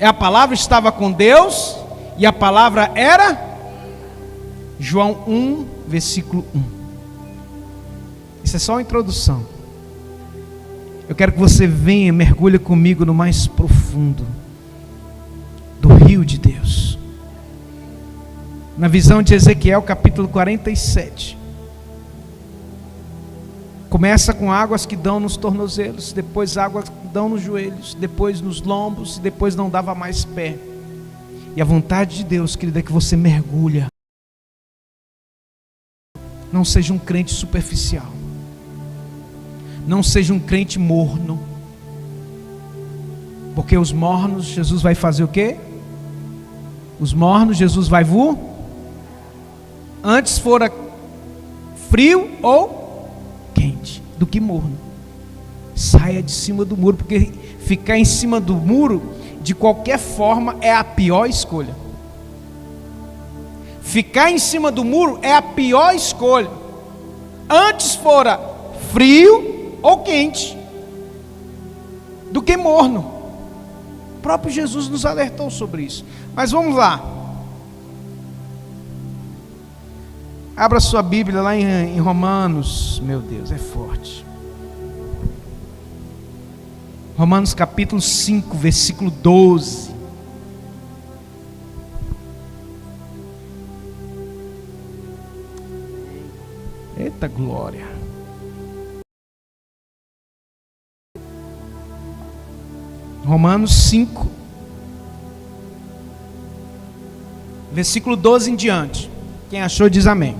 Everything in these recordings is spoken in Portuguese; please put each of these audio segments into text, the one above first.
A palavra estava com Deus e a palavra era João 1, versículo 1. Isso é só uma introdução. Eu quero que você venha, mergulhe comigo no mais profundo do rio de Deus. Na visão de Ezequiel, capítulo 47. Começa com águas que dão nos tornozelos, depois águas que dão nos joelhos, depois nos lombos, e depois não dava mais pé. E a vontade de Deus, querida, é que você mergulha. Não seja um crente superficial. Não seja um crente morno. Porque os mornos, Jesus vai fazer o quê? Os mornos, Jesus vai antes fora frio ou quente do que morno. Saia de cima do muro, porque ficar em cima do muro de qualquer forma é a pior escolha. Ficar em cima do muro é a pior escolha. Antes fora frio ou quente do que morno. O próprio Jesus nos alertou sobre isso. Mas vamos lá. Abra sua Bíblia lá em Romanos. Meu Deus, é forte. Romanos capítulo 5, versículo 12. Eita glória. Romanos 5, versículo 12 em diante. Quem achou diz amém.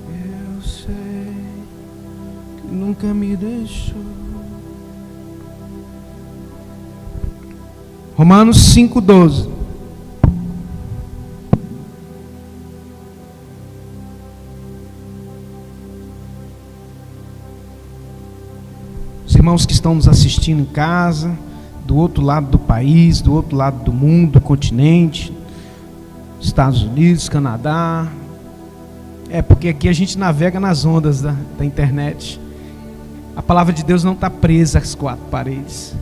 Eu sei que nunca me deixou. Romanos 5:12. Os irmãos que estão nos assistindo em casa, do outro lado do país, do outro lado do mundo, do continente, Estados Unidos, Canadá. Porque aqui a gente navega nas ondas da internet. A palavra de Deus não está presa às quatro paredes.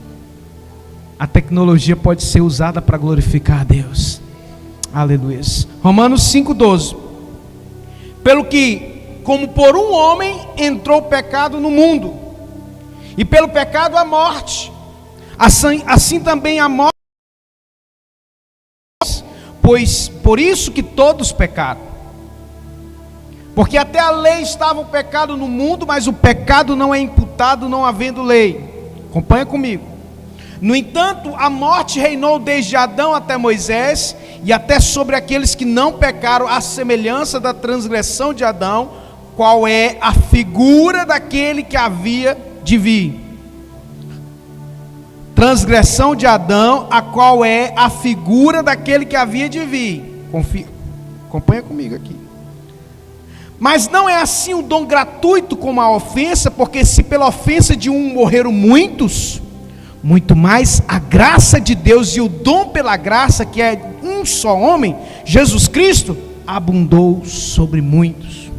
A tecnologia pode ser usada para glorificar a Deus. Aleluia. Romanos 5:12. Pelo que, como por um homem entrou o pecado no mundo, e pelo pecado a morte, assim também a morte, pois por isso que todos pecaram. Porque até a lei estava o pecado no mundo, mas o pecado não é imputado não havendo lei. Acompanha comigo. No entanto, a morte reinou desde Adão até Moisés, e até sobre aqueles que não pecaram, à semelhança da transgressão de Adão, qual é a figura daquele que havia de vir. Transgressão de Adão, a qual é a figura daquele que havia de vir. Acompanha comigo aqui. Mas não é assim o dom gratuito como a ofensa, porque se pela ofensa de um morreram muitos, muito mais a graça de Deus e o dom pela graça, que é um só homem, Jesus Cristo, abundou sobre muitos.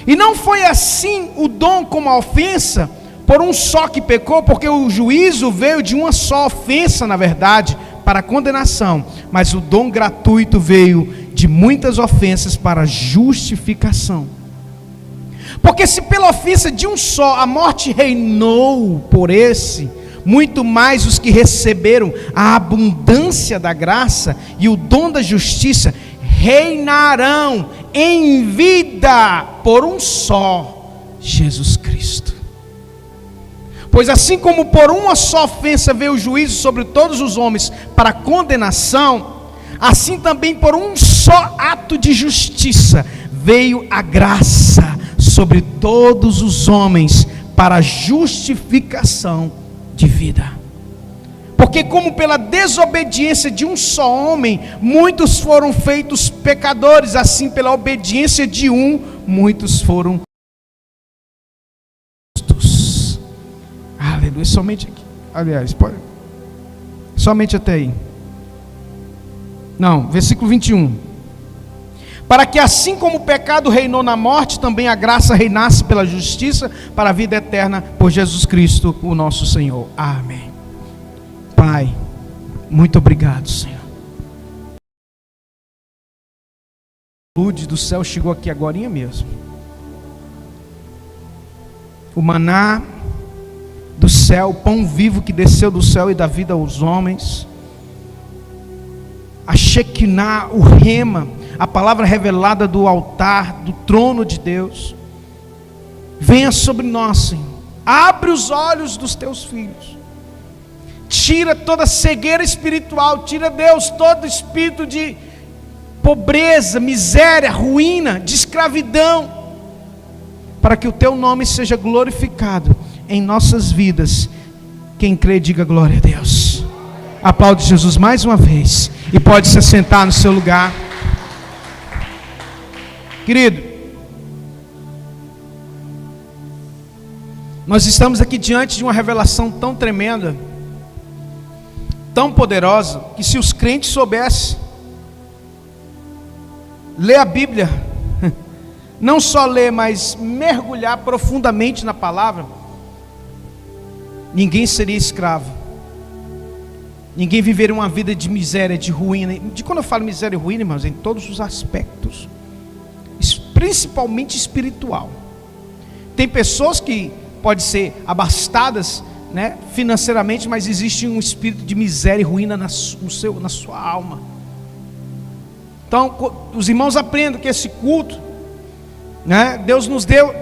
E não foi assim o dom como a ofensa, por um só que pecou, porque o juízo veio de uma só ofensa, na verdade, para a condenação, mas o dom gratuito veio de muitas ofensas para a justificação. Porque se pela ofensa de um só a morte reinou por esse, muito mais os que receberam a abundância da graça e o dom da justiça reinarão em vida por um só, Jesus Cristo. Pois assim como por uma só ofensa veio o juízo sobre todos os homens para a condenação, assim também por um só ato de justiça veio a graça sobre todos os homens para a justificação de vida. Porque como pela desobediência de um só homem muitos foram feitos pecadores, assim pela obediência de um muitos foram justos. Aleluia. Somente aqui. Aliás, pode. Somente até aí. Não, versículo 21. para que assim como o pecado reinou na morte, também a graça reinasse pela justiça para a vida eterna por Jesus Cristo, o nosso Senhor. Amém. Pai, muito obrigado, Senhor. A luz do céu chegou aqui agorinha mesmo. O maná do céu, o pão vivo que desceu do céu e dá vida aos homens. A Shekinah, o rema, a palavra revelada do altar, do trono de Deus. Venha sobre nós, Senhor. Abre os olhos dos teus filhos. Tira toda cegueira espiritual. Tira, Deus, todo espírito de pobreza, miséria, ruína, de escravidão, para que o teu nome seja glorificado em nossas vidas. Quem crê, diga glória a Deus. Aplaude Jesus mais uma vez e pode se assentar no seu lugar. Querido, nós estamos aqui diante de uma revelação tão tremenda, tão poderosa, que se os crentes soubessem ler a Bíblia, não só ler, mas mergulhar profundamente na palavra, ninguém seria escravo, ninguém viveria uma vida de miséria, de ruína. De quando eu falo miséria e ruína, irmãos, em todos os aspectos, principalmente espiritual. Tem pessoas que podem ser abastadas, né, financeiramente, mas existe um espírito de miséria e ruína na sua alma. Então, os irmãos aprendam que esse culto, né, Deus nos deu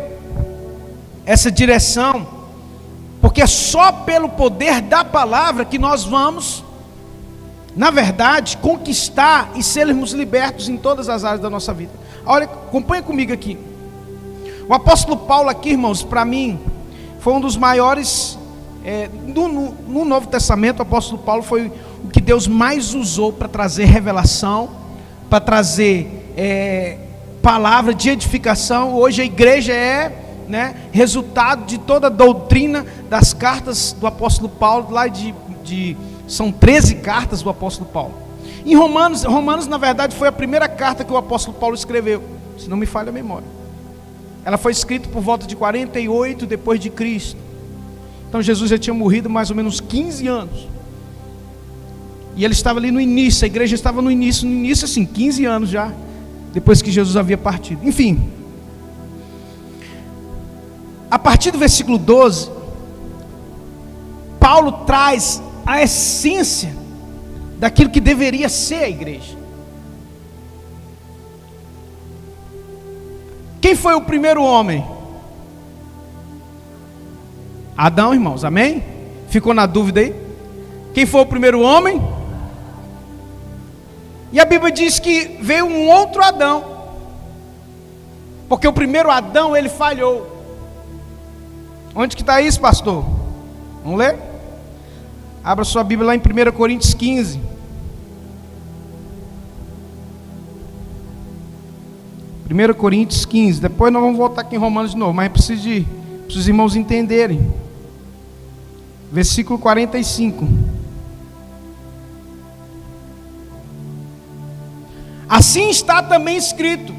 essa direção, porque é só pelo poder da palavra que nós vamos, na verdade, conquistar e sermos libertos em todas as áreas da nossa vida. Olha, acompanha comigo aqui. O apóstolo Paulo aqui, irmãos, para mim, foi um dos maiores, no Novo Testamento, o apóstolo Paulo foi o que Deus mais usou para trazer revelação, para trazer palavra de edificação. Hoje a igreja é, né, resultado de toda a doutrina das cartas do apóstolo Paulo, lá são 13 cartas do apóstolo Paulo. Em Romanos, na verdade, foi a primeira carta que o apóstolo Paulo escreveu, se não me falha a memória. Ela foi escrita por volta de 48 depois de Cristo. Então Jesus já tinha morrido mais ou menos 15 anos. E ele estava ali no início, a igreja estava no início assim, 15 anos já, depois que Jesus havia partido. Enfim, a partir do versículo 12, Paulo traz a essência daquilo que deveria ser a igreja. Quem foi o primeiro homem? Adão, irmãos, amém? Ficou na dúvida aí? Quem foi o primeiro homem? E a Bíblia diz que veio um outro Adão, porque o primeiro Adão, ele falhou. Onde que está isso, pastor? Vamos ler? Abra sua Bíblia lá em 1 Coríntios 15. 1 Coríntios 15. Depois nós vamos voltar aqui em Romanos de novo, mas preciso os irmãos entenderem. Versículo 45. Assim está também escrito,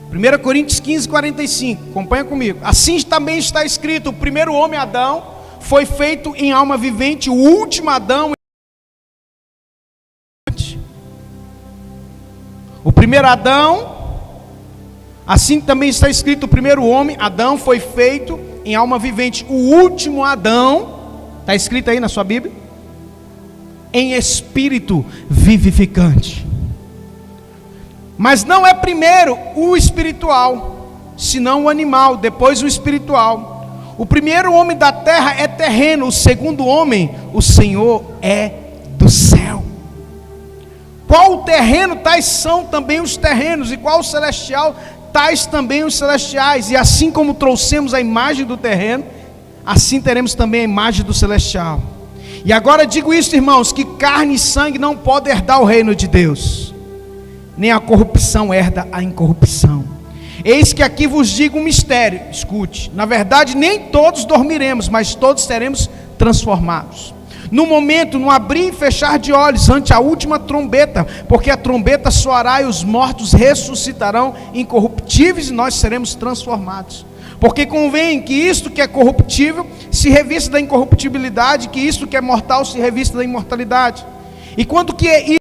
1 Coríntios 15, 45, acompanha comigo. Assim também está escrito: o primeiro homem, Adão, foi feito em alma vivente, o último Adão. O primeiro Adão, assim também está escrito: o primeiro homem, Adão, foi feito em alma vivente. O último Adão, está escrito aí na sua Bíblia, em espírito vivificante. Mas não é primeiro o espiritual, senão o animal, depois o espiritual. O primeiro homem da terra é terreno, o segundo homem, o Senhor, é do céu. Qual o terreno, tais são também os terrenos, e qual o celestial, tais também os celestiais. E assim como trouxemos a imagem do terreno, assim teremos também a imagem do celestial. E agora digo isso, irmãos, que carne e sangue não podem herdar o reino de Deus, nem a corrupção herda a incorrupção. Eis que aqui vos digo um mistério, escute: na verdade nem todos dormiremos, mas todos seremos transformados, no momento, no abrir e fechar de olhos, ante a última trombeta, porque a trombeta soará e os mortos ressuscitarão incorruptíveis e nós seremos transformados. Porque convém que isto que é corruptível se revista da incorruptibilidade, que isto que é mortal se revista da imortalidade. E quanto que é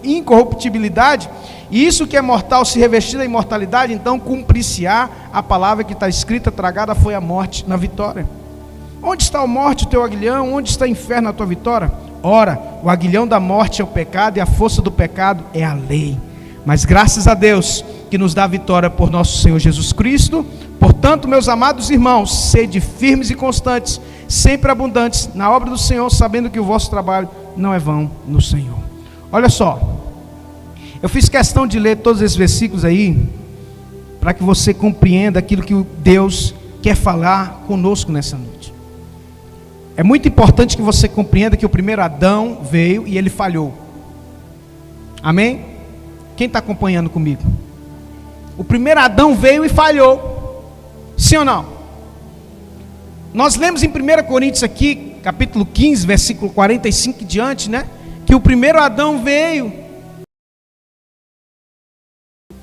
incorruptibilidade, e isso que é mortal se revestir da imortalidade, então cumprir-se-á a palavra que está escrita: tragada foi a morte na vitória. Onde está a morte, o teu aguilhão? Onde está o inferno, a tua vitória? Ora, o aguilhão da morte é o pecado, e a força do pecado é a lei. Mas graças a Deus, que nos dá a vitória por nosso Senhor Jesus Cristo. Portanto, meus amados irmãos, sede firmes e constantes, sempre abundantes na obra do Senhor, sabendo que o vosso trabalho não é vão no Senhor. Olha só, eu fiz questão de ler todos esses versículos aí, para que você compreenda aquilo que Deus quer falar conosco nessa noite. É muito importante que você compreenda que o primeiro Adão veio e ele falhou. Amém? Quem está acompanhando comigo? O primeiro Adão veio e falhou. Sim ou não? Nós lemos em 1 Coríntios aqui, capítulo 15, versículo 45 e diante, né? Que o primeiro Adão veio.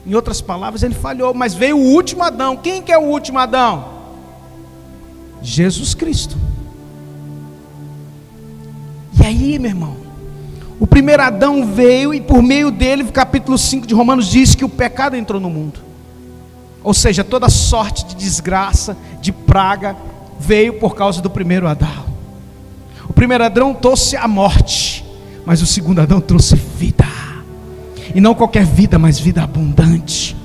Em outras palavras, ele falhou, mas veio o último Adão. Quem que é o último Adão? Jesus Cristo. E aí, meu irmão, o primeiro Adão veio e por meio dele, capítulo 5 de Romanos diz que o pecado entrou no mundo. Ou seja, toda sorte de desgraça, de praga, veio por causa do primeiro Adão. O primeiro Adão trouxe a morte, mas o segundo Adão trouxe vida. E não qualquer vida, mas vida abundante.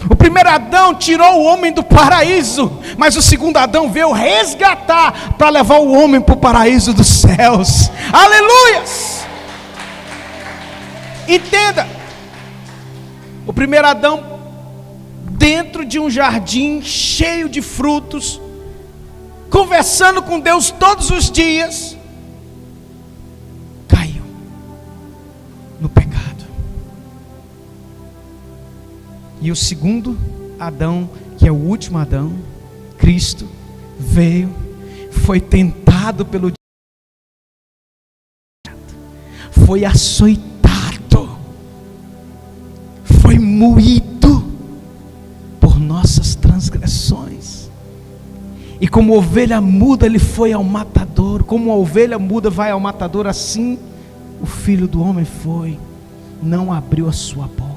O primeiro Adão tirou o homem do paraíso, mas o segundo Adão veio resgatar para levar o homem para o paraíso dos céus. Aleluias! Entenda, o primeiro Adão, dentro de um jardim cheio de frutos, conversando com Deus todos os dias, caiu no pecado. E o segundo Adão, que é o último Adão, Cristo, veio, foi tentado pelo diabo, foi açoitado, foi moído por nossas transgressões. E como ovelha muda, ele foi ao matador. Como a ovelha muda vai ao matador, assim o Filho do Homem foi, não abriu a sua boca.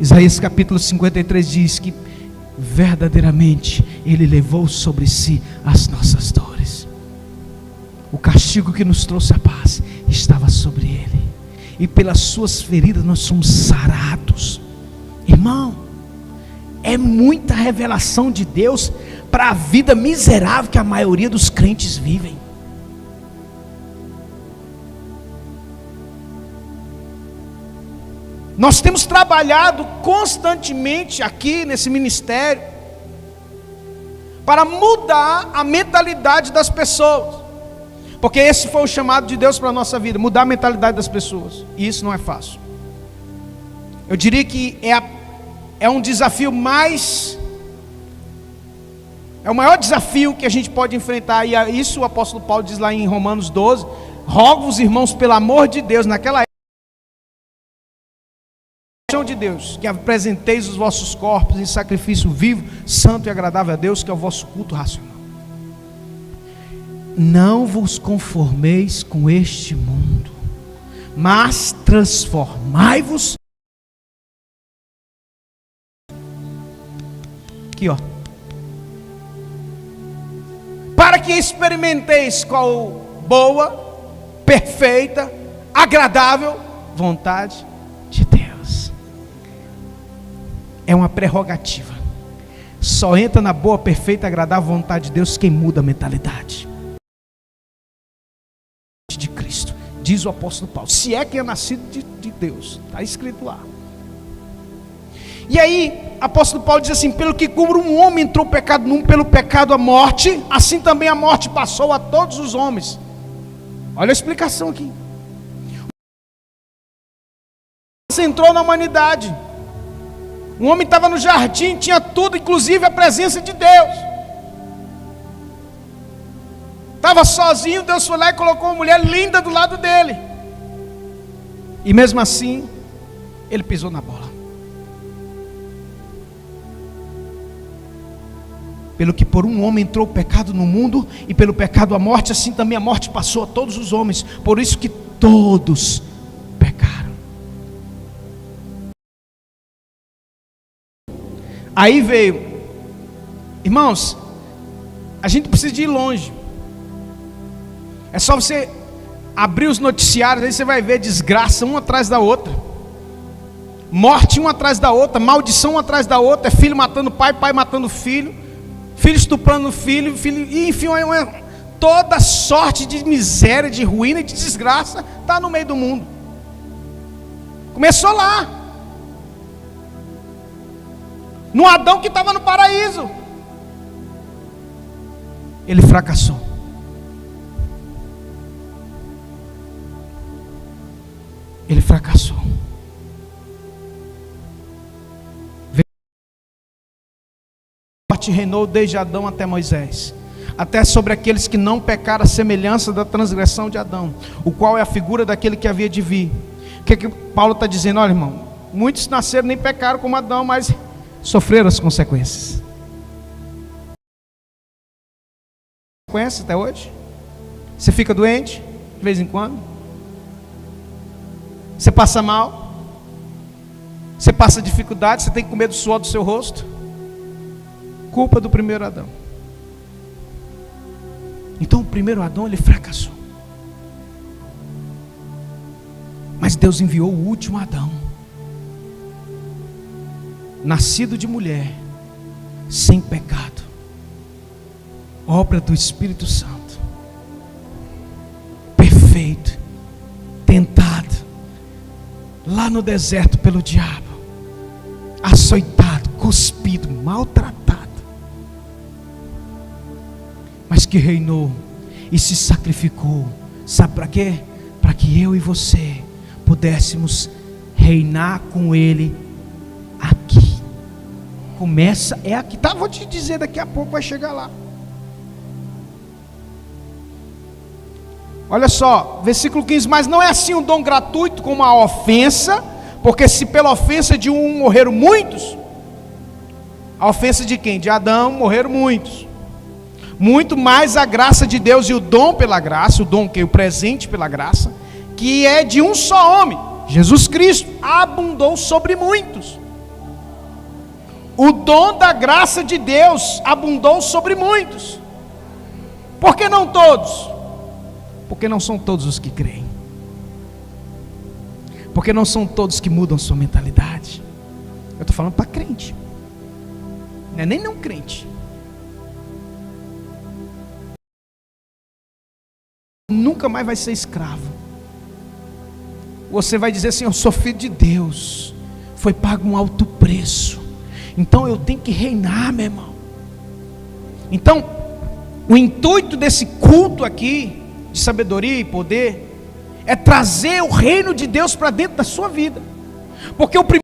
Isaías capítulo 53 diz que verdadeiramente ele levou sobre si as nossas dores. O castigo que nos trouxe a paz estava sobre ele, e pelas suas feridas nós somos sarados. Irmão, é muita revelação de Deus para a vida miserável que a maioria dos crentes vivem. Nós temos trabalhado constantemente aqui nesse ministério para mudar a mentalidade das pessoas, porque esse foi o chamado de Deus para a nossa vida, mudar a mentalidade das pessoas, e isso não é fácil. Eu diria que é um desafio é o maior desafio que a gente pode enfrentar, e isso o apóstolo Paulo diz lá em Romanos 12: rogo-vos, irmãos, pelo amor de Deus, naquela época de Deus, que apresenteis os vossos corpos em sacrifício vivo, santo e agradável a Deus, que é o vosso culto racional. Não vos conformeis com este mundo, mas transformai-vos. Aqui, ó. Para que experimenteis qual boa, perfeita, agradável vontade de Deus. É uma prerrogativa. Só entra na boa, perfeita, agradável vontade de Deus quem muda a mentalidade de Cristo, diz o apóstolo Paulo. Se é quem é nascido de Deus, está escrito lá. E aí, o apóstolo Paulo diz assim: pelo que como um homem entrou o pecado num, pelo pecado a morte, assim também a morte passou a todos os homens. Olha a explicação aqui. Entrou na humanidade. O homem estava no jardim, tinha tudo, inclusive a presença de Deus. Estava sozinho, Deus foi lá e colocou uma mulher linda do lado dele. E mesmo assim, ele pisou na bola. Pelo que por um homem entrou o pecado no mundo, e pelo pecado a morte, assim também a morte passou a todos os homens. Por isso que todos pecaram. Aí veio, irmãos, a gente precisa de ir longe. É só você abrir os noticiários, aí você vai ver desgraça uma atrás da outra, morte uma atrás da outra, maldição uma atrás da outra, é filho matando pai, pai matando filho, filho estuprando filho, e enfim, toda sorte de miséria, de ruína e de desgraça está no meio do mundo. Começou lá, no Adão que estava no paraíso. Ele fracassou. Ele fracassou. A morte reinou desde Adão até Moisés, até sobre aqueles que não pecaram, a semelhança da transgressão de Adão, o qual é a figura daquele que havia de vir. O que Paulo está dizendo? Olha, irmão, muitos nasceram nem pecaram como Adão, mas sofreram as consequências. Conhece até hoje? Você fica doente de vez em quando? Você passa mal? Você passa dificuldade? Você tem que comer do suor do seu rosto? Culpa do primeiro Adão. Então o primeiro Adão, ele fracassou. Mas Deus enviou o último Adão, nascido de mulher, sem pecado, obra do Espírito Santo, perfeito, tentado lá no deserto pelo diabo, açoitado, cuspido, maltratado, mas que reinou e se sacrificou. Sabe para quê? Para que eu e você pudéssemos reinar com Ele aqui. Começa, é aqui, tá? Vou te dizer, daqui a pouco vai chegar lá. Olha só, versículo 15, mas não é assim um dom gratuito como a ofensa, porque se pela ofensa de um morreram muitos, a ofensa de quem? De Adão morreram muitos, muito mais a graça de Deus e o dom pela graça, o dom que é o presente pela graça, que é de um só homem, Jesus Cristo, abundou sobre muitos. O dom da graça de Deus abundou sobre muitos. Por que não todos? Porque não são todos os que creem. Porque não são todos que mudam sua mentalidade. Eu estou falando para crente, não é nem não crente. Nunca mais vai ser escravo. Você vai dizer assim: eu sou filho de Deus, foi pago um alto preço, então eu tenho que reinar, meu irmão. Então, o intuito desse culto aqui, de sabedoria e poder, é trazer o reino de Deus para dentro da sua vida. Porque o primeiro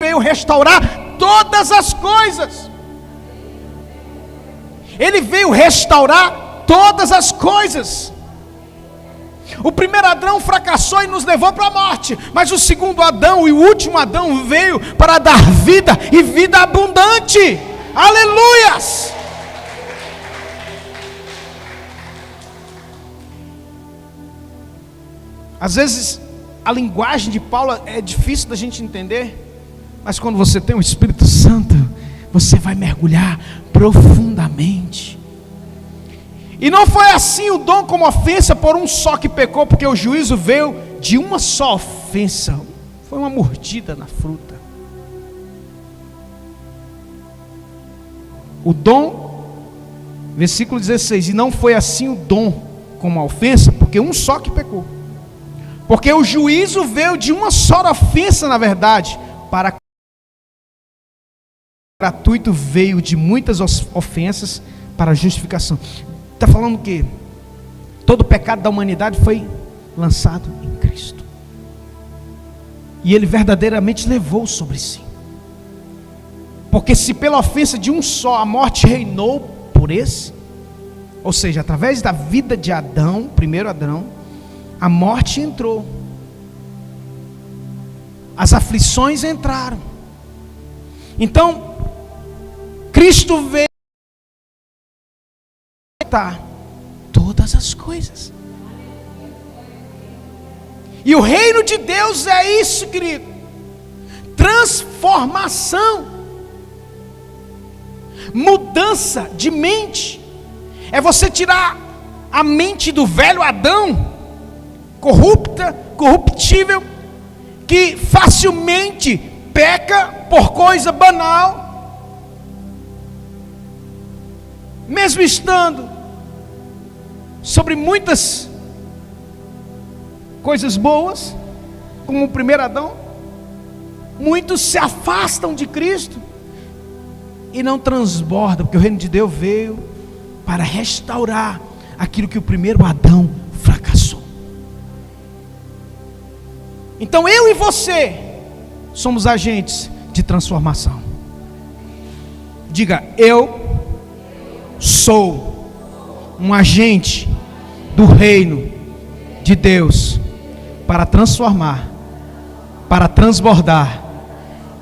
veio restaurar todas as coisas. Ele veio restaurar todas as coisas. O primeiro Adão fracassou e nos levou para a morte, mas o segundo Adão e o último Adão veio para dar vida e vida abundante. Aleluias! Às vezes a linguagem de Paulo é difícil da gente entender, mas quando você tem o Espírito Santo, você vai mergulhar profundamente. E não foi assim o dom como ofensa por um só que pecou, porque o juízo veio de uma só ofensa, foi uma mordida na fruta. O dom, versículo 16, e não foi assim o dom como a ofensa, porque um só que pecou. Porque o juízo veio de uma só ofensa, na verdade, para gratuito veio de muitas ofensas para a justificação. Está falando que todo o pecado da humanidade foi lançado em Cristo, e Ele verdadeiramente levou sobre si. Porque se pela ofensa de um só a morte reinou por esse, Ou seja, através da vida de Adão, primeiro Adão, a morte entrou. As aflições entraram. Então, Cristo veio todas as coisas. E o reino de Deus é isso, querido. Transformação. Mudança de mente. É você tirar a mente do velho Adão, corrupta, corruptível, que facilmente peca por coisa banal, mesmo estando sobre muitas coisas boas, como o primeiro Adão. Muitos se afastam de Cristo e não transbordam, porque o reino de Deus veio para restaurar aquilo que o primeiro Adão fracassou. Então eu e você somos agentes de transformação. Diga: eu sou um agente do reino de Deus para transformar, para transbordar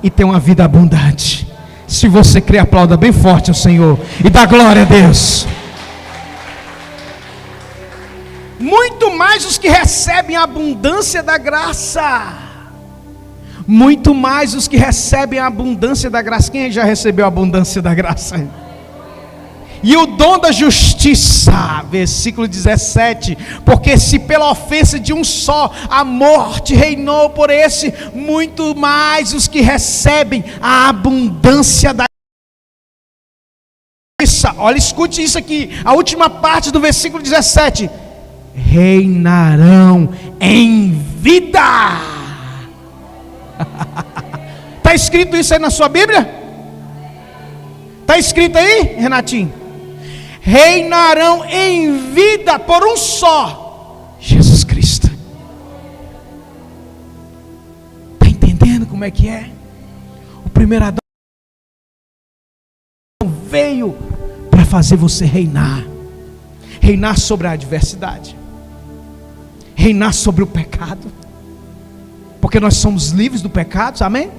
e ter uma vida abundante. Se você crê, aplauda bem forte ao Senhor e dá glória a Deus. Muito mais os que recebem a abundância da graça. Muito mais os que recebem a abundância da graça. Quem já recebeu a abundância da graça? E o dom da justiça, versículo 17, porque se pela ofensa de um só a morte reinou por esse, muito mais os que recebem a abundância da justiça. Olha, escute isso aqui, a última parte do versículo 17: reinarão em vida. Está escrito isso aí na sua Bíblia? Está escrito aí, Renatinho? Reinarão em vida por um só, Jesus Cristo. Está entendendo como é que é? O primeiro Adão veio para fazer você reinar. Reinar sobre a adversidade, reinar sobre o pecado, porque nós somos livres do pecado, amém?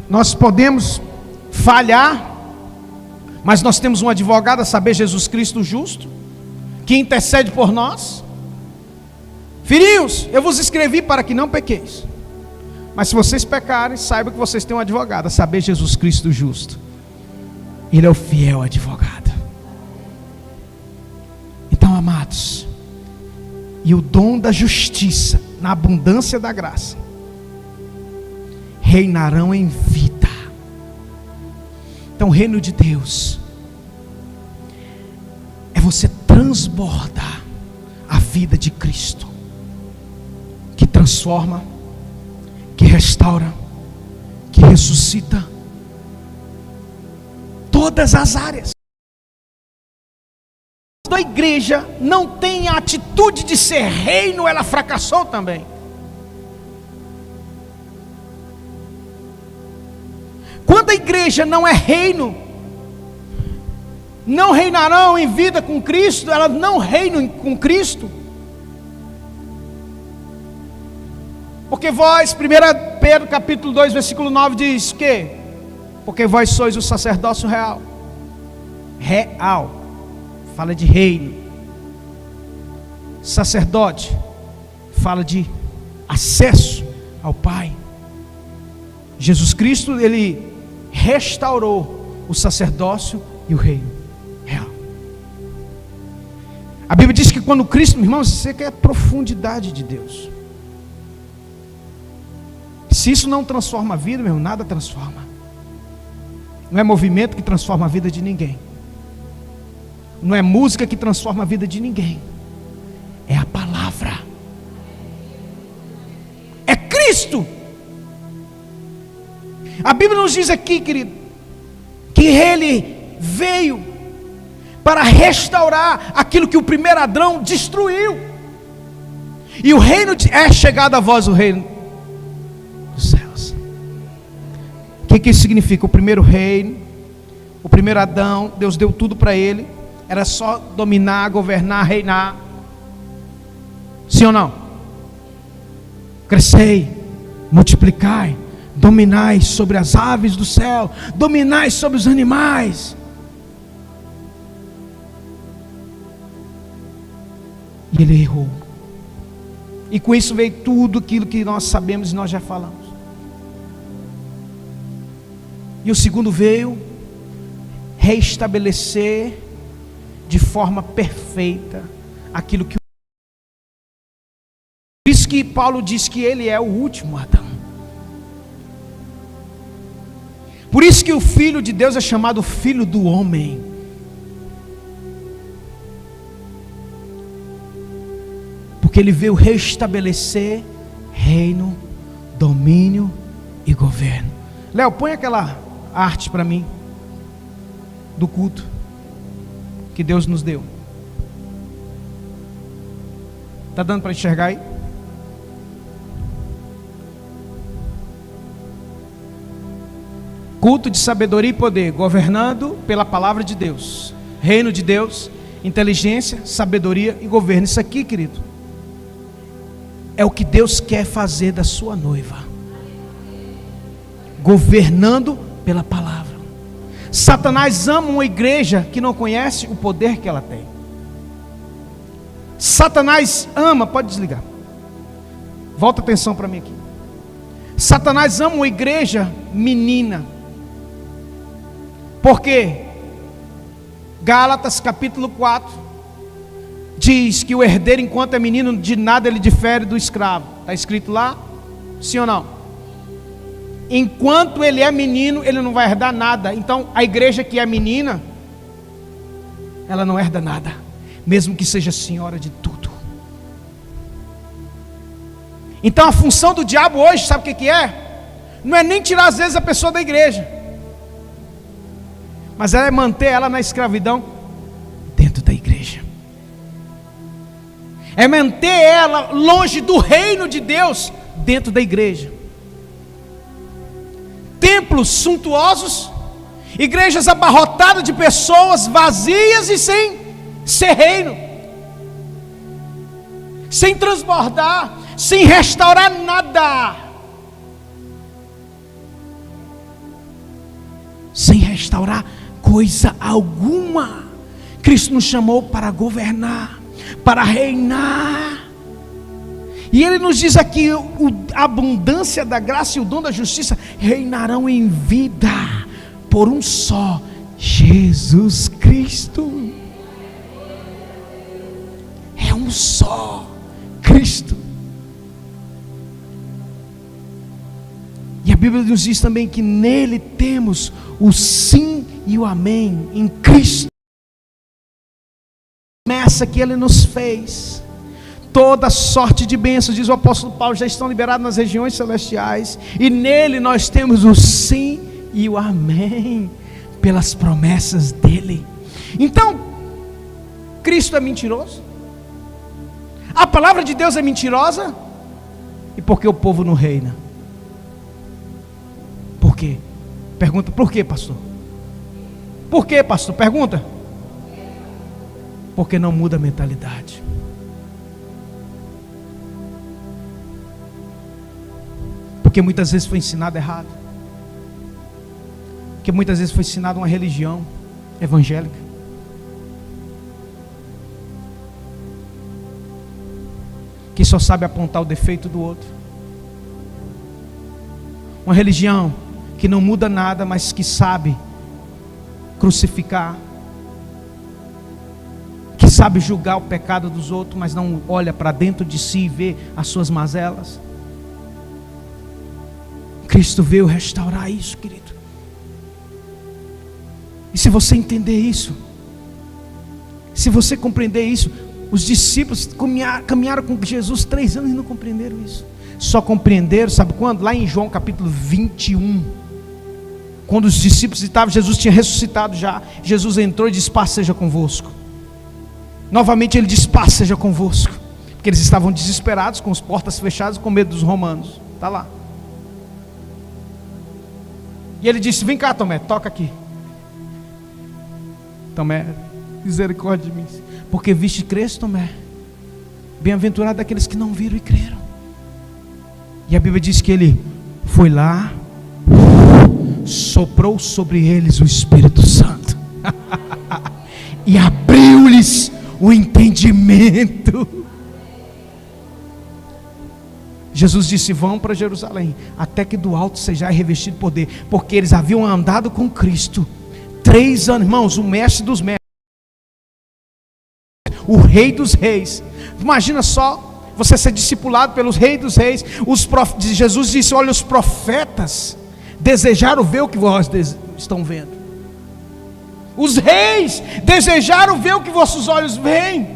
Nós podemos falhar, mas nós temos um advogado, a saber, Jesus Cristo justo, que intercede por nós. Filhinhos, eu vos escrevi para que não pequeis, mas se vocês pecarem, saibam que vocês têm um advogado, a saber, Jesus Cristo justo. Ele é o fiel advogado. Então, amados, e o dom da justiça, na abundância da graça, reinarão em vida. Então o reino de Deus é você transbordar a vida de Cristo, que transforma, que restaura, que ressuscita todas as áreas. A igreja não tem a atitude de ser reino, ela fracassou também. Quando a igreja não é reino, não reinarão em vida com Cristo, elas não reinam com Cristo. Porque vós, 1 Pedro capítulo 2 versículo 9 diz que, porque vós sois o sacerdócio real, fala de reino. Sacerdote fala de acesso ao Pai. Jesus Cristo, ele restaurou o sacerdócio e o reino real. A Bíblia diz que quando Cristo, irmãos, você quer a profundidade de Deus. Se isso não transforma a vida, meu irmão, nada transforma. Não é movimento que transforma a vida de ninguém. Não é música que transforma a vida de ninguém. É a palavra. É Cristo. A Bíblia nos diz aqui, querido, que Ele veio para restaurar aquilo que o primeiro Adão destruiu. E o reino é chegado a vós, o reino dos céus. O que isso significa? O primeiro reino, o primeiro Adão, Deus deu tudo para ele. era só dominar, governar, reinar. Sim ou não? Crescei, multiplicai, dominai sobre as aves do céu, dominai sobre os animais. E ele errou. E com isso veio tudo aquilo que nós sabemos e nós já falamos. E o segundo veio reestabelecer de forma perfeita aquilo que... Por isso que Paulo diz que ele é o último Adão. Por isso que o Filho de Deus é chamado Filho do Homem. Porque ele veio restabelecer reino, domínio e governo. Léo, põe aquela arte para mim do culto que Deus nos deu. Está dando para enxergar aí? Culto de sabedoria e poder, governando pela palavra de Deus. Reino de Deus, inteligência, sabedoria e governo. Isso aqui, querido, é o que Deus quer fazer da sua noiva. Governando pela palavra. Satanás ama uma igreja que não conhece o poder que ela tem. Satanás ama, pode desligar. Volta a atenção para mim aqui. Satanás ama uma igreja menina. Porque Gálatas capítulo 4 diz que o herdeiro enquanto é menino de nada ele difere do escravo. Está escrito lá? Sim ou não? Enquanto ele é menino, ele não vai herdar nada. Então a igreja que é menina, ela não herda nada, mesmo que seja senhora de tudo. Então a função do diabo hoje, sabe o que é? Não é nem tirar às vezes a pessoa da igreja, mas é manter ela na escravidão dentro da igreja. É manter ela longe do reino de Deus dentro da igreja. Templos suntuosos, igrejas abarrotadas de pessoas vazias e sem ser reino, sem transbordar, sem restaurar nada, sem restaurar coisa alguma. Cristo nos chamou para governar, para reinar. E Ele nos diz aqui: a abundância da graça e o dom da justiça reinarão em vida por um só, Jesus Cristo. É um só Cristo. E a Bíblia nos diz também que nele temos o sim e o amém em Cristo. A promessa que Ele nos fez, toda sorte de bênçãos, diz o apóstolo Paulo, já estão liberadas nas regiões celestiais, e nele nós temos o sim e o amém, pelas promessas dele. Então, Cristo é mentiroso? A palavra de Deus é mentirosa? E por que o povo não reina? Por quê? Pergunta, por quê, pastor? Por quê, pastor? Pergunta. Porque não muda a mentalidade. Porque muitas vezes foi ensinado errado. Porque muitas vezes foi ensinado uma religião evangélica. Que só sabe apontar o defeito do outro. Uma religião que não muda nada, mas que sabe crucificar, que sabe julgar o pecado dos outros, mas não olha para dentro de si e vê as suas mazelas. Cristo veio restaurar isso, querido. E se você entender isso, se você compreender isso, os discípulos caminharam com Jesus 3 anos e não compreenderam isso. Só compreenderam, sabe quando? Lá em João capítulo 21, quando os discípulos estavam, Jesus tinha ressuscitado já. Jesus entrou e disse: paz seja convosco. Novamente ele disse: paz seja convosco, porque eles estavam desesperados, com as portas fechadas, com medo dos romanos. Está lá. E ele disse: vem cá, Tomé, toca aqui. Tomé misericórdia de mim. Porque viste e creste, Tomé. Bem-aventurado aqueles que não viram e creram. E a Bíblia diz que ele foi lá, soprou sobre eles o Espírito Santo e abriu-lhes o entendimento. Jesus disse: vão para Jerusalém, até que do alto sejais revestido de poder. Porque eles haviam andado com Cristo 3 anos, irmãos, o mestre dos mestres, o rei dos reis. Imagina só você ser discipulado pelos reis dos reis. Jesus disse: olha, os profetas desejaram ver o que vós estão vendo. Os reis desejaram ver o que vossos olhos veem,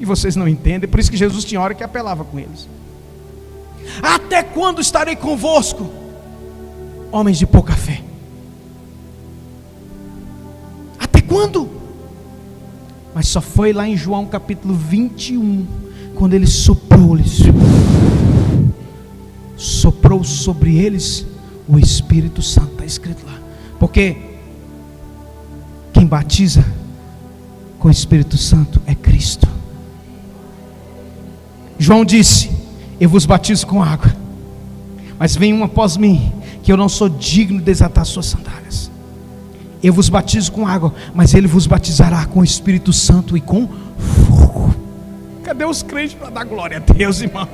e vocês não entendem. Por isso que Jesus tinha hora que apelava com eles: até quando estarei convosco, homens de pouca fé? Até quando? Mas só foi lá em João capítulo 21, quando ele soprou sobre eles o Espírito Santo. Está escrito lá. Porque quem batiza com o Espírito Santo é Cristo. João disse: eu vos batizo com água, mas vem um após mim, que eu não sou digno de desatar suas sandálias. Eu vos batizo com água, mas ele vos batizará com o Espírito Santo e com fogo. Cadê os crentes para dar glória a Deus, irmão?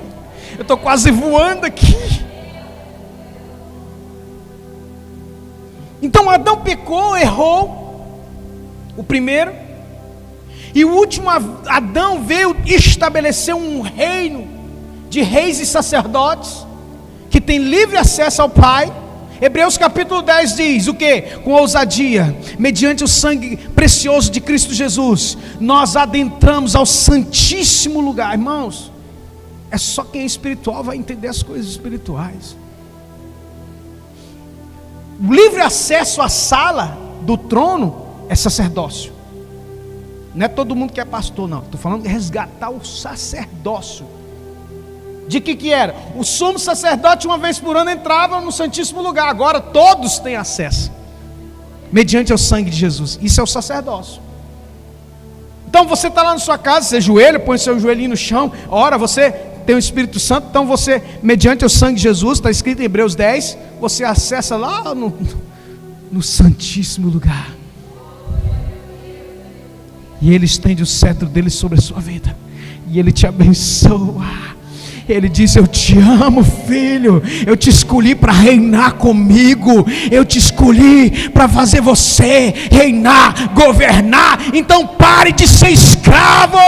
Eu estou quase voando aqui. Então Adão pecou, errou, o primeiro. E o último Adão veio estabelecer um reino de reis e sacerdotes, que tem livre acesso ao Pai. Hebreus capítulo 10 diz o que? Com ousadia, mediante o sangue precioso de Cristo Jesus, nós adentramos ao santíssimo lugar. Irmãos, é só quem é espiritual vai entender as coisas espirituais. O livre acesso à sala do trono é sacerdócio. Não é todo mundo que é pastor, não. Estou falando de resgatar o sacerdócio. De que era? O sumo sacerdote uma vez por ano entrava no santíssimo lugar. Agora todos têm acesso, mediante o sangue de Jesus. Isso é o sacerdócio. Então você está lá na sua casa, você ajoelha, põe seu joelhinho no chão, ora, você tem o Espírito Santo. Então você, mediante o sangue de Jesus, está escrito em Hebreus 10, você acessa lá no santíssimo lugar, e Ele estende o cetro dele sobre a sua vida, e Ele te abençoa. Ele diz: eu te amo, filho, eu te escolhi para reinar comigo, eu te escolhi para fazer você reinar, governar. Então pare de ser escravo,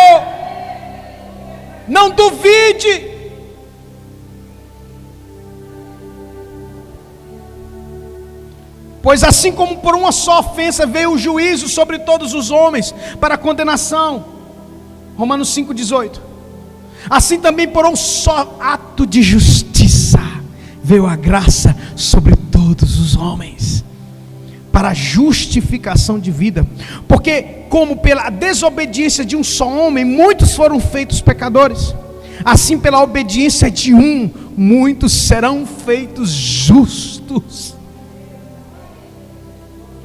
não duvide. Pois assim como por uma só ofensa veio o juízo sobre todos os homens para condenação, Romanos 5,18, assim também por um só ato de justiça veio a graça sobre todos os homens, para a justificação de vida. Porque como pela desobediência de um só homem muitos foram feitos pecadores, assim pela obediência de um muitos serão feitos justos.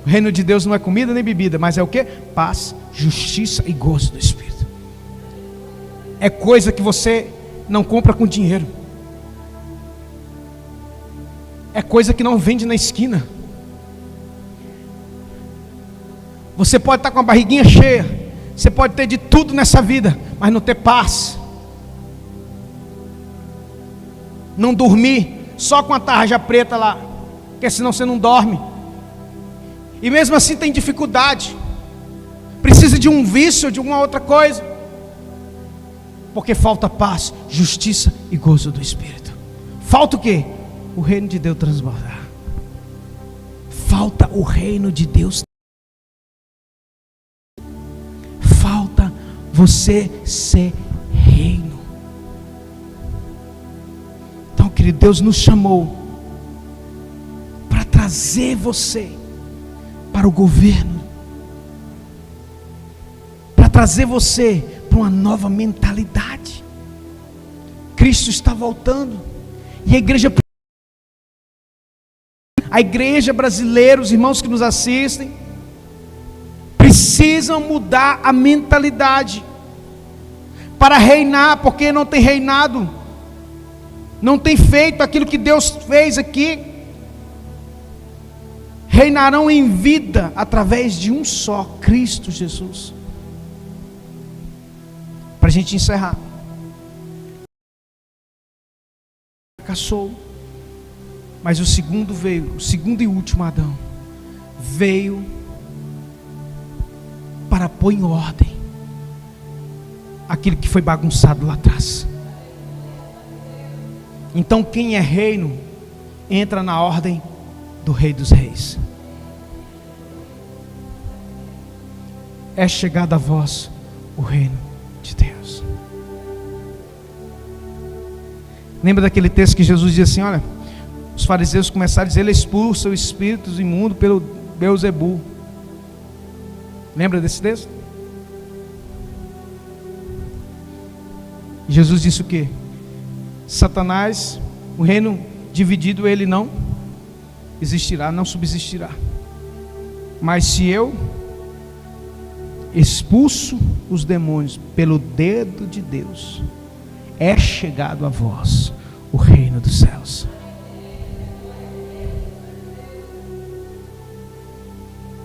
O reino de Deus não é comida nem bebida, mas é o que? Paz, justiça e gozo do Espírito. É coisa que você não compra com dinheiro. É coisa que não vende na esquina. Você pode estar com a barriguinha cheia, você pode ter de tudo nessa vida, mas não ter paz, não dormir só com a tarja preta lá, porque senão você não dorme. E mesmo assim tem dificuldade, precisa de um vício, de uma outra coisa, porque falta paz, justiça e gozo do Espírito. Falta o quê? O reino de Deus transbordar. Falta o reino de Deus. Falta você ser reino. Então, querido, Deus nos chamou para trazer você para o governo, para trazer você para uma nova mentalidade. Cristo está voltando, e a igreja brasileira, os irmãos que nos assistem, precisam mudar a mentalidade para reinar, porque não tem reinado, não tem feito aquilo que Deus fez aqui. Reinarão em vida através de um só, Cristo Jesus. Para a gente encerrar, fracassou, mas o segundo veio, o segundo e último Adão veio para pôr em ordem aquilo que foi bagunçado lá atrás. Então quem é reino entra na ordem do Rei dos Reis. É chegado a vós o reino de Deus. Lembra daquele texto que Jesus dizia assim: olha, os fariseus começaram a dizer: ele expulsa os espíritos imundos pelo Beelzebul. Lembra desse texto? Jesus disse o quê? Satanás, o reino dividido, ele não existirá, não subsistirá. Mas se eu expulso os demônios pelo dedo de Deus, é chegado a vós o reino dos céus.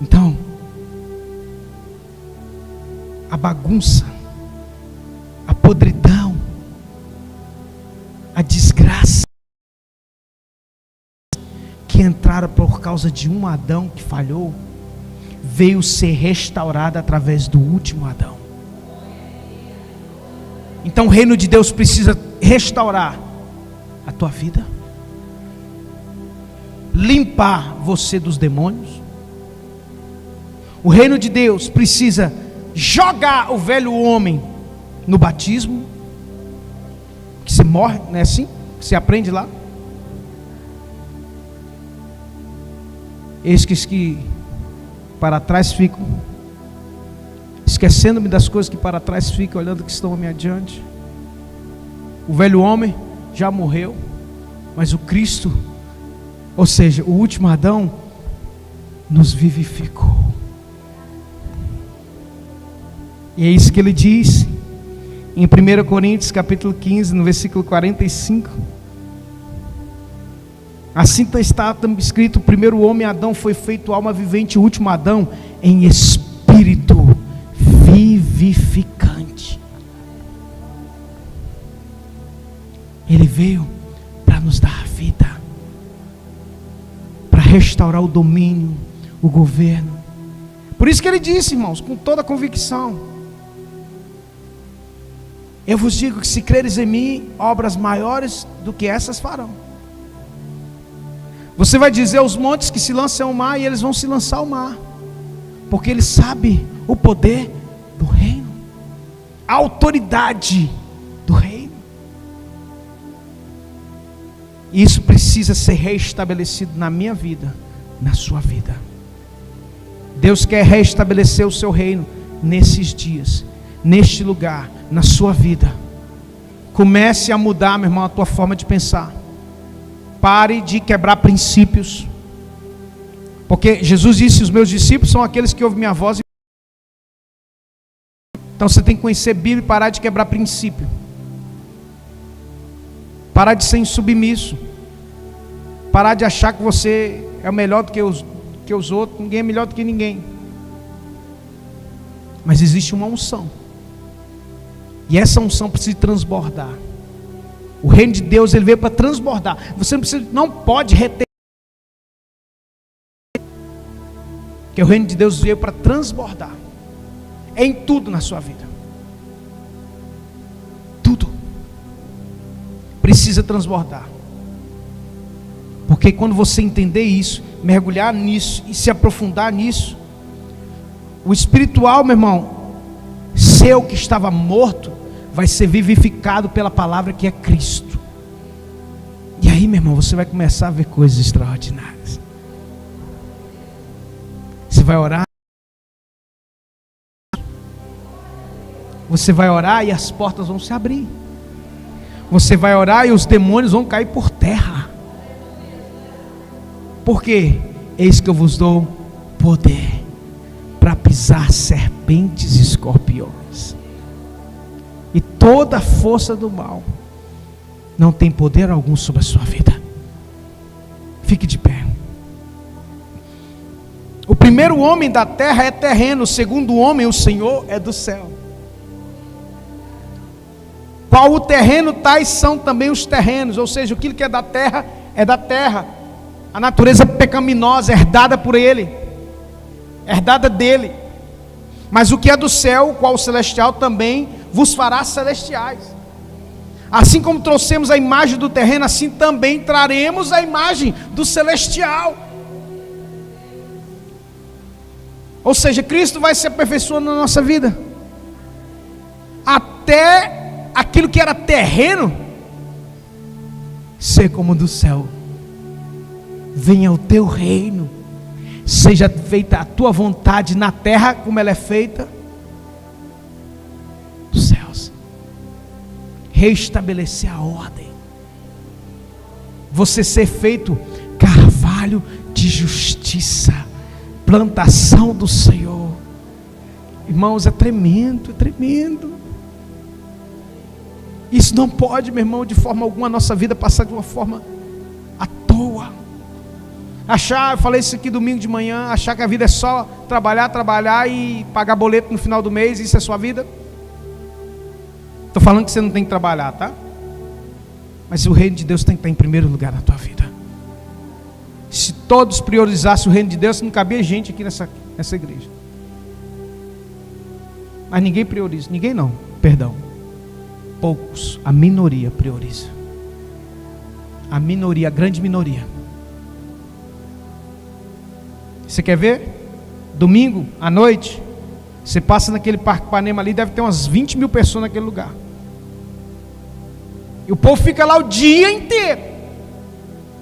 Então, a bagunça, a podridão, a desgraça que entraram por causa de um Adão que falhou, veio ser restaurada através do último Adão. Então o reino de Deus precisa restaurar a tua vida, limpar você dos demônios. O reino de Deus precisa jogar o velho homem no batismo, que você morre, não é assim? Que você aprende lá. Eis que para trás ficam, esquecendo-me das coisas que para trás ficam, olhando que estão a me adiante. O velho homem já morreu, mas o Cristo, ou seja, o último Adão, nos vivificou. E é isso que ele diz em 1 Coríntios capítulo 15, no versículo 45. Assim está escrito: o primeiro homem Adão foi feito alma vivente, o último Adão em espírito vivificante. Ele veio para nos dar a vida, para restaurar o domínio, o governo. Por isso que ele disse, irmãos, com toda a convicção: eu vos digo que se creres em mim, obras maiores do que essas farão. Você vai dizer aos montes que se lancem ao mar, e eles vão se lançar ao mar, porque ele sabe o poder do reino, a autoridade do reino. E isso precisa ser reestabelecido na minha vida, na sua vida. Deus quer reestabelecer o seu reino nesses dias, neste lugar, na sua vida. Comece a mudar, meu irmão, a tua forma de pensar. Pare de quebrar princípios, porque Jesus disse: os meus discípulos são aqueles que ouvem minha voz. Então você tem que conhecer a Bíblia e parar de quebrar princípio, parar de ser insubmisso, parar de achar que você é melhor do que os outros. Ninguém é melhor do que ninguém, mas existe uma unção, e essa unção precisa transbordar. O reino de Deus, ele veio para transbordar. Você não pode reter, porque o reino de Deus veio para transbordar em tudo na sua vida. Tudo precisa transbordar, porque quando você entender isso, mergulhar nisso e se aprofundar nisso, o espiritual, meu irmão, seu que estava morto, vai ser vivificado pela palavra que é Cristo. E aí, meu irmão, você vai começar a ver coisas extraordinárias. Você vai orar, você vai orar e as portas vão se abrir. Você vai orar e os demônios vão cair por terra. Por quê? Eis que eu vos dou poder para pisar serpentes e escorpiões, e toda a força do mal não tem poder algum sobre a sua vida. Fique de pé. O primeiro homem da terra é terreno, o segundo homem, o Senhor, é do céu. Qual o terreno, tais são também os terrenos. Ou seja, aquilo que é da terra, é da terra. A natureza pecaminosa, herdada por ele, herdada dele. Mas o que é do céu, qual o celestial, também vos fará celestiais. Assim como trouxemos a imagem do terreno, assim também traremos a imagem do celestial. Ou seja, Cristo vai se aperfeiçoando na nossa vida, até aquilo que era terreno ser como do céu. Venha o teu reino, seja feita a tua vontade na terra como ela é feita nos céus. Restabelecer a ordem, você ser feito carvalho de justiça, plantação do Senhor. Irmãos, é tremendo, é tremendo. Isso não pode, meu irmão, de forma alguma a nossa vida passar de uma forma à toa. Achar, eu falei isso aqui domingo de manhã, achar que a vida é só trabalhar e pagar boleto no final do mês, isso é sua vida. Estou falando que você não tem que trabalhar, tá? Mas o reino de Deus tem que estar em primeiro lugar na tua vida. Se todos priorizassem o reino de Deus, não cabia gente aqui nessa igreja. Mas ninguém prioriza, ninguém não, perdão. Poucos, a minoria prioriza. A minoria, a grande minoria. Você quer ver? Domingo, à noite, você passa naquele Parque Ipanema ali, deve ter umas 20 mil pessoas naquele lugar. E o povo fica lá o dia inteiro.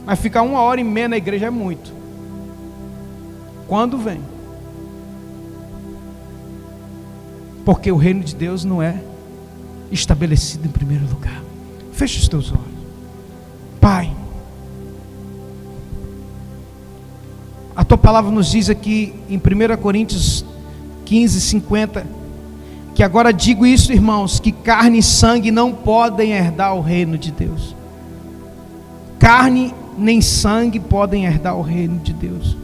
Mas ficar 1h30 na igreja é muito. Quando vem? Porque o reino de Deus não é estabelecido em primeiro lugar. Feche os teus olhos. Pai, a tua palavra nos diz aqui em 1 Coríntios 15:50, que agora digo isso, irmãos, que carne e sangue não podem herdar o reino de Deus. Carne nem sangue podem herdar o reino de Deus.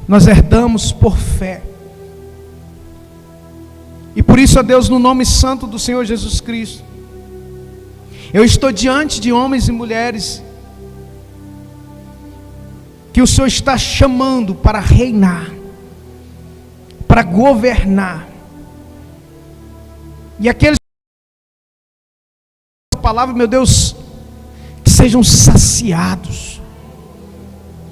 Nós herdamos por fé. E por isso, ó Deus, no nome santo do Senhor Jesus Cristo, eu estou diante de homens e mulheres que o Senhor está chamando para reinar, para governar. E aqueles palavra, meu Deus, que sejam saciados,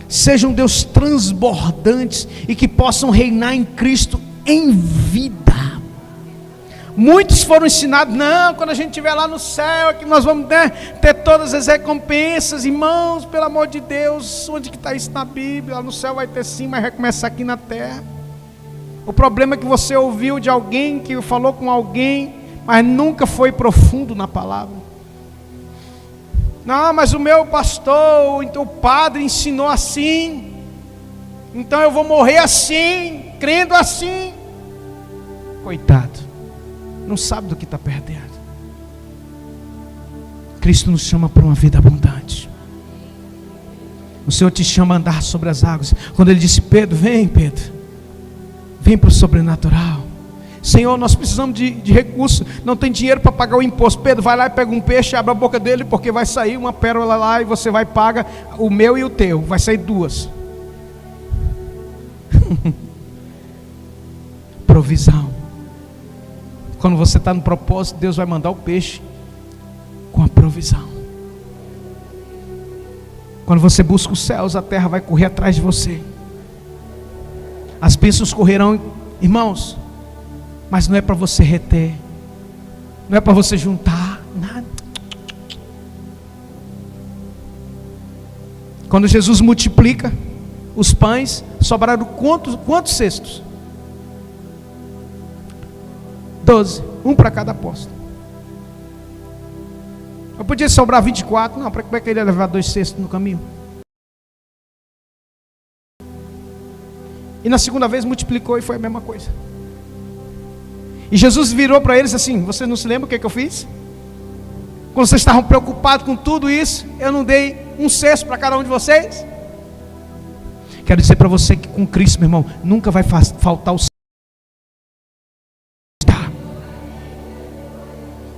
sejam, Deus, transbordantes e que possam reinar em Cristo em vida. Muitos foram ensinados, não, quando a gente estiver lá no céu, é que nós vamos ter todas as recompensas. Irmãos, pelo amor de Deus, onde que está isso na Bíblia? Lá no céu vai ter sim, mas vai começar aqui na terra. O problema é que você ouviu de alguém, que falou com alguém, mas nunca foi profundo na palavra. Não, mas o meu pastor, então o padre ensinou assim, então eu vou morrer assim, crendo assim. Coitado, não sabe do que está perdendo. Cristo nos chama para uma vida abundante. O Senhor te chama a andar sobre as águas. Quando Ele disse, Pedro, vem para o sobrenatural. Senhor, nós precisamos de recursos, não tem dinheiro para pagar o imposto. Pedro, vai lá e pega um peixe, abre a boca dele, porque vai sair uma pérola lá e você vai pagar o meu e o teu, vai sair duas. Provisão. Quando você está no propósito, Deus vai mandar o peixe com a provisão. Quando você busca os céus, a terra vai correr atrás de você. As bênçãos correrão, irmãos, mas não é para você reter, não é para você juntar nada. Quando Jesus multiplica os pães, sobraram quantos cestos? 12, um para cada apóstolo. Eu podia sobrar 24, não, para que ele ia levar 2 cestos no caminho? E na segunda vez multiplicou e foi a mesma coisa. E Jesus virou para eles assim: vocês não se lembram o que eu fiz? Quando vocês estavam preocupados com tudo isso, eu não dei um cesto para cada um de vocês? Quero dizer para você que com Cristo, meu irmão, nunca vai faltar o cesto.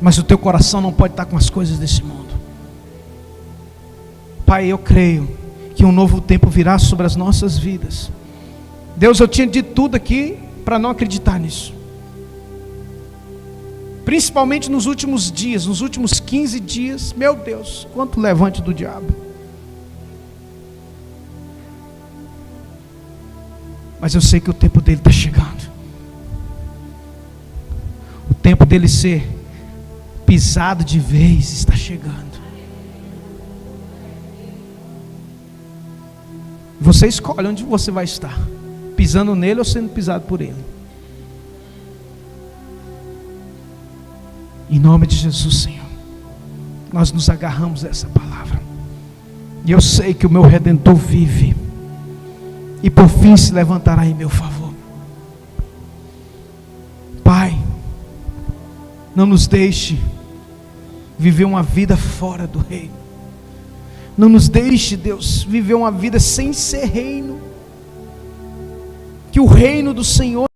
Mas o teu coração não pode estar com as coisas desse mundo. Pai, eu creio que um novo tempo virá sobre as nossas vidas. Deus, eu tinha dito tudo aqui para não acreditar nisso. Principalmente nos últimos dias, nos últimos 15 dias, meu Deus, quanto levante do diabo. Mas eu sei que o tempo dele está chegando. O tempo dele ser pisado de vez está chegando. Você escolhe onde você vai estar, pisando nele ou sendo pisado por ele. Em nome de Jesus, Senhor, nós nos agarramos a essa palavra. E eu sei que o meu Redentor vive, e por fim se levantará em meu favor. Pai, não nos deixe viver uma vida fora do reino. Não nos deixe, Deus, viver uma vida sem ser reino. Que o reino do Senhor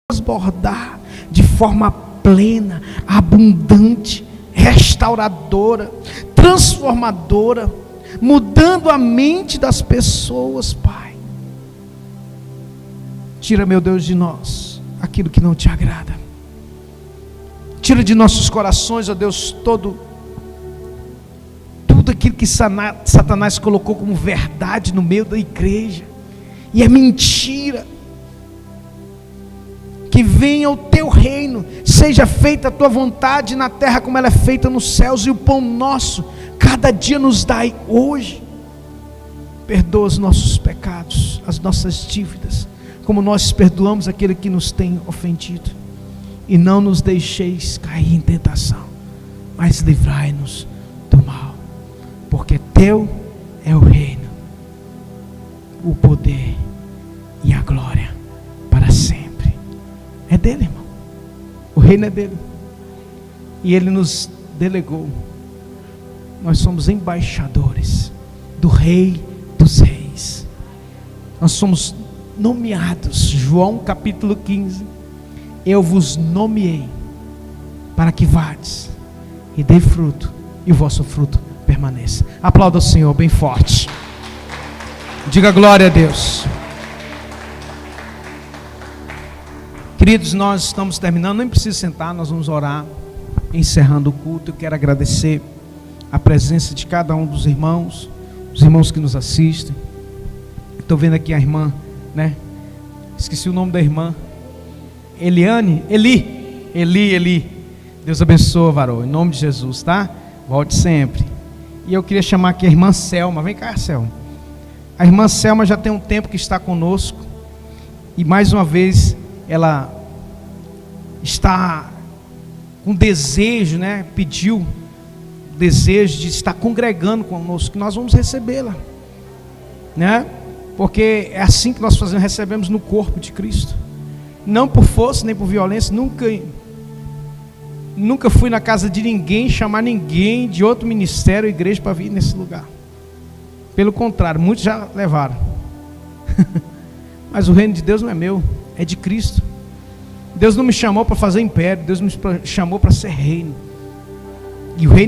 transbordar de forma plena, abundante, restauradora, transformadora, mudando a mente das pessoas, Pai. Tira, meu Deus, de nós aquilo que não te agrada. Tira de nossos corações, ó Deus, tudo aquilo que Satanás colocou como verdade no meio da igreja, e é mentira. Que venha o teu reino, seja feita a tua vontade na terra como ela é feita nos céus, e o pão nosso, cada dia nos dai hoje. Perdoa os nossos pecados, as nossas dívidas, como nós perdoamos aquele que nos tem ofendido. E não nos deixeis cair em tentação, mas livrai-nos do mal, porque teu é o reino, o poder e a glória para sempre. É dele, irmão. O reino é dele. E ele nos delegou. Nós somos embaixadores do Rei dos Reis. Nós somos nomeados. João capítulo 15. Eu vos nomeei para que vades e dê fruto, e o vosso fruto permaneça. Aplauda o Senhor bem forte. Diga glória a Deus. Queridos, nós estamos terminando, nem precisa sentar, nós vamos orar, encerrando o culto. Eu quero agradecer a presença de cada um dos irmãos, os irmãos que nos assistem. Estou vendo aqui a irmã, né? Esqueci o nome da irmã. Eli. Deus abençoe, varão, em nome de Jesus, tá? Volte sempre. E eu queria chamar aqui a irmã Selma. Vem cá, Selma. A irmã Selma já tem um tempo que está conosco, e mais uma vez ela está com desejo, né? Pediu desejo de estar congregando conosco, que nós vamos recebê-la, né? Porque é assim que nós fazemos, recebemos no corpo de Cristo, não por força nem por violência. Nunca fui na casa de ninguém chamar ninguém de outro ministério ou igreja para vir nesse lugar. Pelo contrário, muitos já levaram. Mas o reino de Deus não é meu, é de Cristo. Deus não me chamou para fazer império, Deus me chamou para ser reino. E o reino